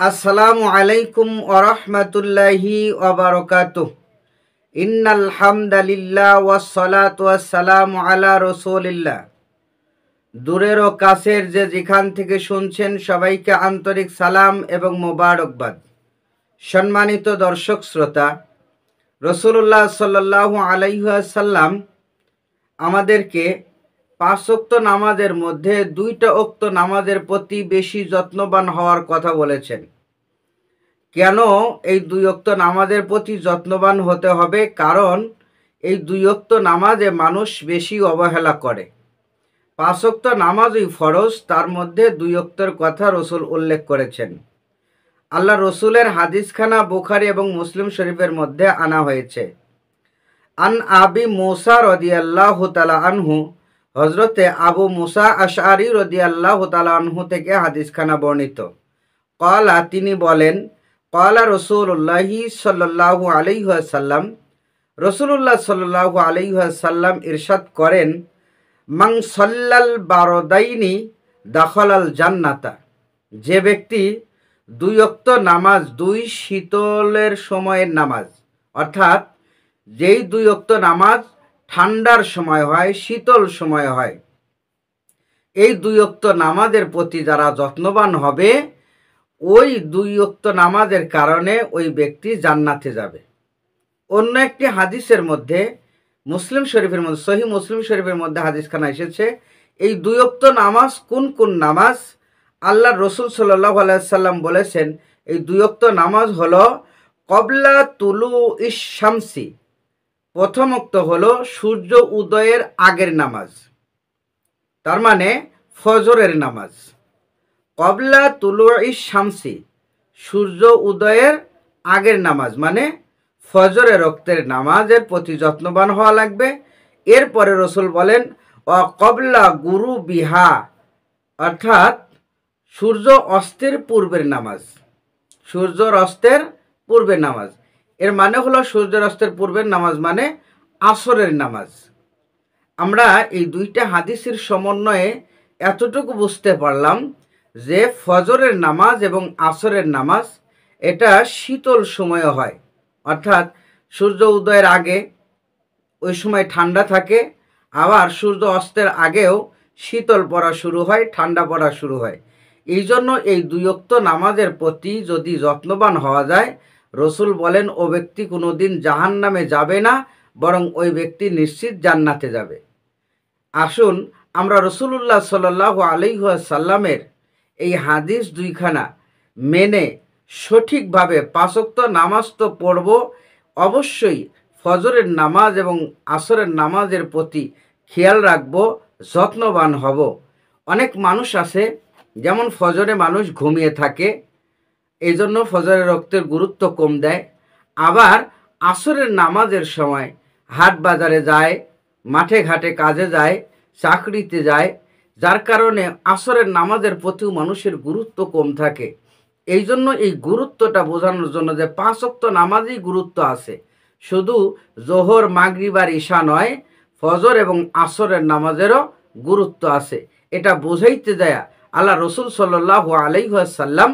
আসসালামু আলাইকুম ওয়া রাহমাতুল্লাহি ওয়া বারাকাতুহু। ইন্নাল হামদালিল্লাহ ওয়াস সালাতু ওয়াস সালামু আলা রাসূলিল্লাহ। দূরের ও কাছের যে যেখান থেকে শুনছেন সবাইকে আন্তরিক সালাম এবং মোবারকবাদ। সম্মানিত দর্শক শ্রোতা, রাসূলুল্লাহ সাল্লাল্লাহু আলাইহি ওয়াসাল্লাম আমাদেরকে 5 ওয়াক্ত নামাজের মধ্যে 2টা ওয়াক্ত নামাজের প্রতি বেশি যত্নবান হওয়ার কথা বলেছেন। কেন এই 2 ওয়াক্ত নামাজের প্রতি যত্নবান হতে হবে? কারণ এই 2 ওয়াক্ত নামাজে মানুষ বেশি অবহেলা করে। 5 ওয়াক্ত নামাজই ফরজ, তার মধ্যে 2 ওয়াক্তের কথা রসুল উল্লেখ করেছেন। আল্লাহ রসুলের হাদিসখানা বুখারী এবং মুসলিম শরীফের মধ্যে আনা হয়েছে। আন আবি মুসা রাদিয়াল্লাহু তাআলা আনহু, হযরতে আবু মুসা আশআরী রাদিয়াল্লাহু তাআলা আনহু থেকে হাদিসখানা বর্ণিত। ক্বালা, তিনি বলেন, ক্বালা রাসূলুল্লাহি সাল্লাল্লাহু আলাইহি ওয়াসাল্লাম, রাসূলুল্লাহ সাল্লাল্লাহু আলাইহি ওয়াসাল্লাম ইরশাদ করেন, মান সাল্লাল বারদাইনি দাখালাল জান্নাতা, যে ব্যক্তি 2 ওয়াক্ত নামাজ, 2 শীতলের সময়ের নামাজ, অর্থাৎ যেই 2 ওয়াক্ত নামাজ ঠান্ডার সময় হয়, শীতল সময় হয়, এই 2 ওয়াক্ত নামাজের প্রতি যারা যত্নবান হবে, ওই 2 ওয়াক্ত নামাজের কারণে ওই ব্যক্তি জান্নাতে যাবে। অন্য একটি হাদিসের মধ্যে, মুসলিম শরীফের মধ্যে, সহিহ মুসলিম শরীফের মধ্যে হাদিসখানা এসেছে, এই 2 ওয়াক্ত নামাজ কোন কোন নামাজ? আল্লাহ রসুল সাল্লাল্লাহু আলাইহি সাল্লাম বলেছেন, এই 2 ওয়াক্ত নামাজ হলো ক্বাবলা তুলু ইশ শামসি, প্রথম ওয়াক্ত হলো সূর্য উদয়ের আগের নামাজ, তার মানে ফজরের নামাজ। ক্বাবলা তুলু ইশ শামসি, সূর্য উদয়ের আগের নামাজ, মানে ফজরের ওয়াক্তের নামাজের প্রতি যত্নবান হওয়া লাগবে। এরপরে রসুল বলেন, ওয়া ক্বাবলা গুরুবিহা, অর্থাৎ সূর্য অস্তের পূর্বের নামাজ, সূর্যর অস্তের পূর্বের নামাজ। এর মানে হলো সূর্যের অস্তের পূর্বের নামাজ মানে আসরের নামাজ। আমরা এই 2টা হাদিসের সমন্বয়ে এতটুকু বুঝতে পারলাম যে ফজরের নামাজ এবং আসরের নামাজ এটা শীতল সময়ে হয়, অর্থাৎ সূর্য উদয়ের আগে ওই সময় ঠান্ডা থাকে, আবার সূর্য অস্তের আগেও শীতল পড়া শুরু হয়, ঠান্ডা পড়া শুরু হয়। এই জন্য এই 2 ওয়াক্ত নামাজের প্রতি যদি যত্নবান হওয়া যায়, রসুল বলেন ও ব্যক্তি কোনোদিন জাহান্নামে যাবে না, বরং ওই ব্যক্তি নিশ্চিত জান্নাতে যাবে। আসুন আমরা রাসূলুল্লাহ সাল্লাল্লাহু আলাইহি ওয়াসাল্লামের এই হাদিস 2খানা মেনে সঠিকভাবে 5 ওয়াক্ত নামাজ তো পড়ব, অবশ্যই ফজরের নামাজ এবং আসরের নামাজের প্রতি খেয়াল রাখব, যত্নবান হব। অনেক মানুষ আছে, যেমন ফজরে মানুষ ঘুমিয়ে থাকে, এই জন্য ফজরের ওয়াক্তের গুরুত্ব কম দেয়। আবার আসরের নামাজের সময় হাট বাজারে যায়, মাঠে ঘাটে কাজে যায়, চাকরিতে যায়, যার কারণে আসরের নামাজের প্রতিও মানুষের গুরুত্ব কম থাকে। এই জন্য এই গুরুত্বটা বোঝানোর জন্য যে 5 ওয়াক্ত নামাজই গুরুত্ব আছে, শুধু জোহর, মাগরিব আর ঈশা নয়, ফজর এবং আসরের নামাজেরও গুরুত্ব আছে, এটা বোঝাইতে দেয়া আল্লাহ রসুল সাল্লাল্লাহু আলাইহি ওয়াসাল্লাম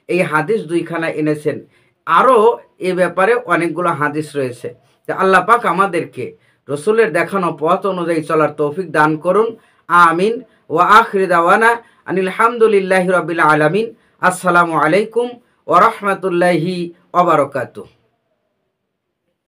এই হাদিস 2খানা এনেছেন। আরও এ ব্যাপারে অনেকগুলো হাদিস রয়েছে। আল্লাহ পাক আমাদেরকে রসুলের দেখানো পথ অনুযায়ী চলার তৌফিক দান করুন। আমিন। ওয়া আখিরু দাওয়ানা আনিল হামদুলিল্লাহি রাব্বিল আলামিন। আসসালামু আলাইকুম ওয়া রাহমাতুল্লাহি ওয়া বারাকাতুহু।